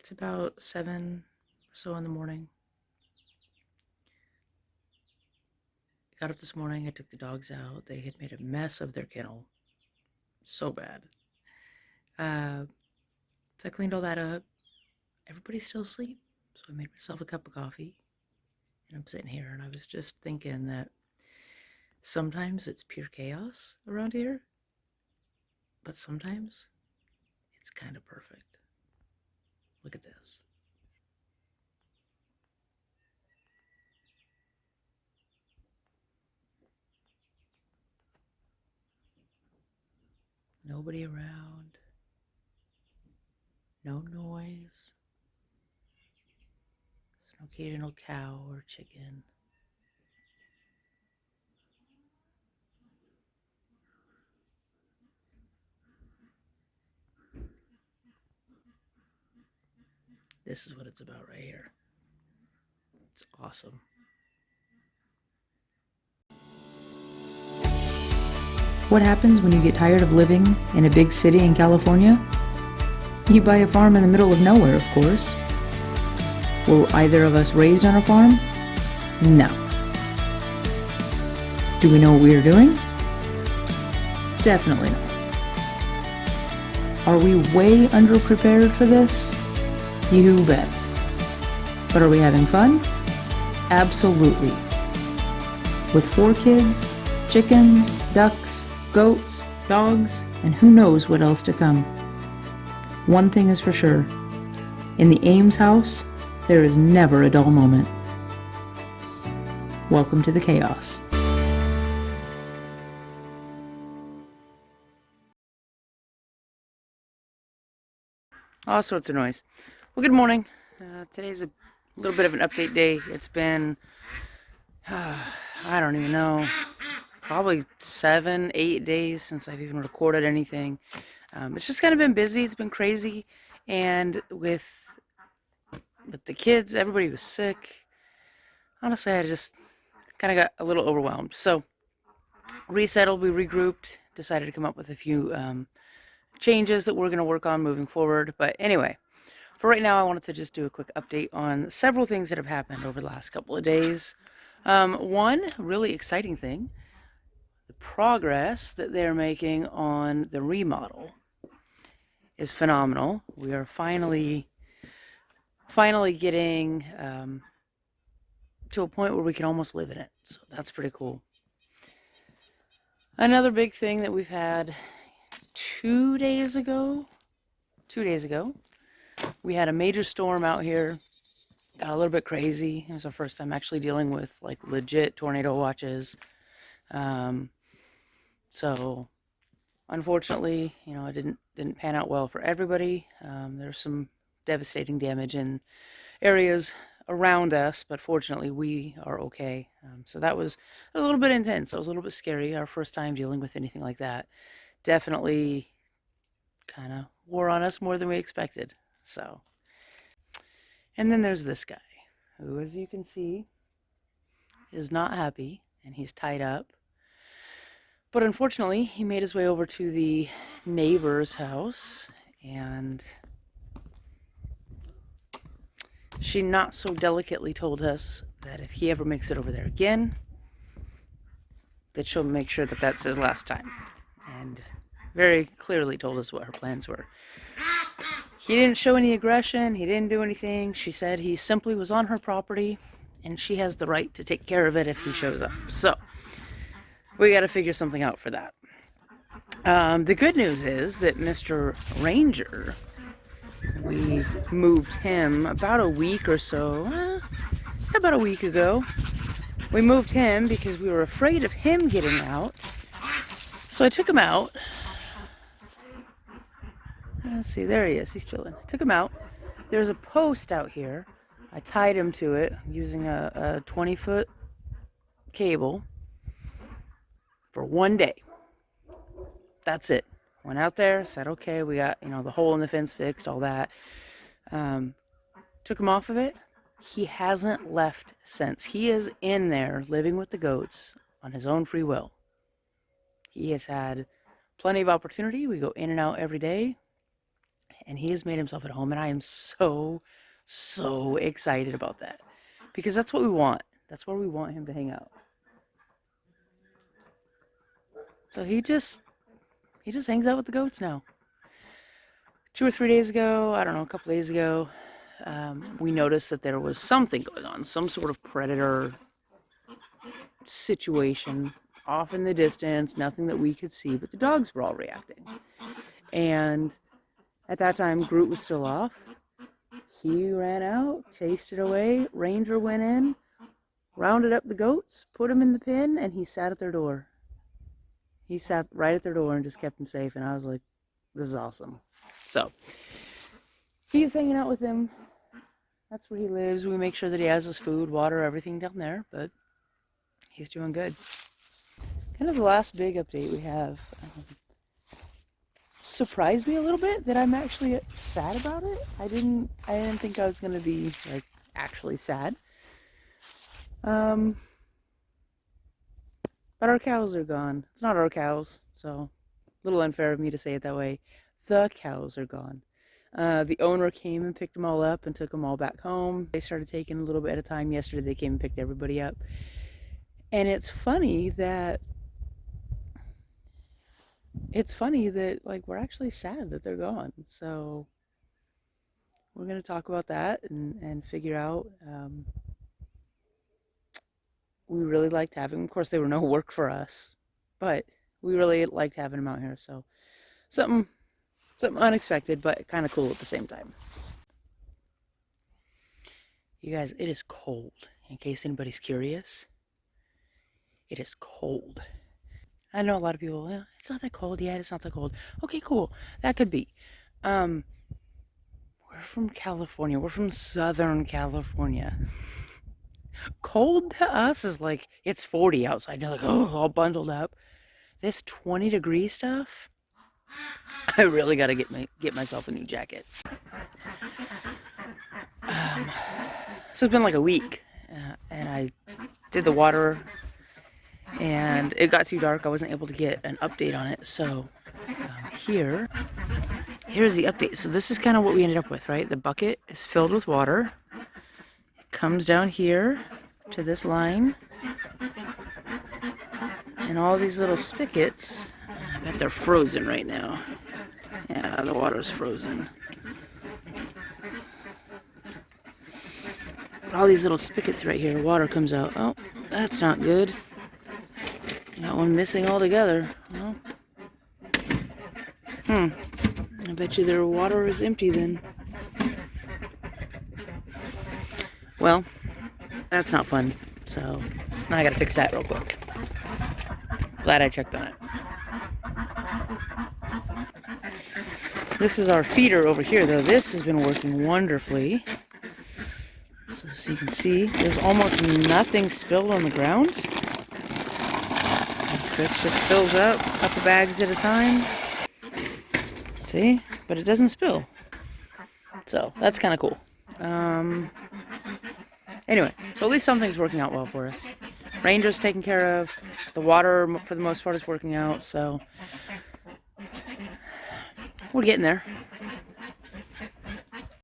It's about 7 or so in the morning. I got up this morning, I took the dogs out. They had made a mess of their kennel. So bad. So I cleaned all that up. Everybody's still asleep. So I made myself a cup of coffee. And I'm sitting here and I was just thinking that sometimes it's pure chaos around here. But sometimes it's kind of perfect. Look at this. Nobody around. No noise. There's an occasional cow or chicken. This is what it's about right here. It's awesome. What happens when you get tired of living in a big city in California? You buy a farm in the middle of nowhere, of course. Were either of us raised on a farm? No. Do we know what we are doing? Definitely not. Are we way underprepared for this? You bet. But are we having fun? Absolutely. With 4 kids, chickens, ducks, goats, dogs, and who knows what else to come. One thing is for sure. In the Ames house, there is never a dull moment. Welcome to the chaos. All sorts of noise. Well, good morning. Today's a little bit of an update day. It's been, I don't even know, probably 7, 8 days since I've even recorded anything. It's just kind of been busy. It's been crazy. And with the kids, everybody was sick. Honestly, I just kind of got a little overwhelmed. So resettled, we regrouped, decided to come up with a few changes that we're going to work on moving forward. But anyway, for right now, I wanted to just do a quick update on several things that have happened over the last couple of days. One really exciting thing, the progress that they're making on the remodel is phenomenal. We are finally getting to a point where we can almost live in it. So that's pretty cool. Another big thing that we've had 2 days ago, we had a major storm out here. Got a little bit crazy. It was our first time actually dealing with like legit tornado watches. So unfortunately, it didn't pan out well for everybody. There's some devastating damage in areas around us, but fortunately we are okay. So that was a little bit intense. That was a little bit scary. Our first time dealing with anything like that. Definitely kind of wore on us more than we expected. So, and then there's this guy who, as you can see, is not happy and he's tied up. But unfortunately, he made his way over to the neighbor's house, and she not so delicately told us that if he ever makes it over there again, that she'll make sure that that's his last time. And very clearly told us what her plans were. He didn't show any aggression. He didn't do anything. She said he simply was on her property, and she has the right to take care of it if he shows up. So we got to figure something out for that. The good news is that Mr. Ranger, we moved him about a week or so, about a week ago. We moved him because we were afraid of him getting out. So I took him out. Let's see, there he is. He's chilling. Took him out. There's a post out here. I tied him to it using a 20-foot cable for 1 day. That's it. Went out there, said, okay, we got, the hole in the fence fixed, all that. Took him off of it. He hasn't left since. He is in there living with the goats on his own free will. He has had plenty of opportunity. We go in and out every day. and he has made himself at home, and I am so, so excited about that. Because that's what we want. That's where we want him to hang out. So he just hangs out with the goats now. 2 or 3 days ago, I don't know, a couple days ago, we noticed that there was something going on, some sort of predator situation off in the distance, nothing that we could see, but the dogs were all reacting. And at that time, Groot was still off. He ran out, chased it away. Ranger went in, rounded up the goats, put them in the pen, and he sat at their door. He sat right at their door and just kept them safe. And I was like, this is awesome. So he's hanging out with him. That's where he lives. We make sure that he has his food, water, everything down there. But he's doing good. Kind of the last big update we have. Surprised me a little bit that I'm actually sad about it. I didn't think I was gonna be like actually sad. But our cows are gone. It's not our cows, so a little unfair of me to say it that way. The cows are gone. The owner came and picked them all up and took them all back home. They started taking a little bit at a time. Yesterday they came and picked everybody up. And it's funny that like we're actually sad that they're gone. So we're going to talk about that and figure out. We really liked having them. Of course, they were no work for us, but we really liked having them out here. So something unexpected, but kind of cool at the same time. You guys, it is cold. In case anybody's curious, it is cold. I know a lot of people, yeah, it's not that cold yet. It's not that cold. Okay, cool. That could be. We're from California. We're from Southern California. Cold to us is like, it's 40 outside. You're like, oh, all bundled up. This 20-degree stuff, I really got to get myself a new jacket. So it's been like a week, and I did the water, and it got too dark. I wasn't able to get an update on it. So here's the update. So this is kind of what we ended up with, right? The bucket is filled with water. Comes down here to this line, and all these little spigots, I bet they're frozen right now. Yeah, the water's frozen. All these little spigots right here, water comes out. Oh, that's not good. Got one missing altogether. Well, I bet you their water is empty then. Well, that's not fun, so now I gotta fix that real quick. Glad I checked on it. This is our feeder over here, though. This has been working wonderfully. So as you can see, there's almost nothing spilled on the ground. This just fills up a couple bags at a time. See? But it doesn't spill. So that's kind of cool. Anyway, so at least something's working out well for us. Ranger's taken care of. The water, for the most part, is working out. So we're getting there.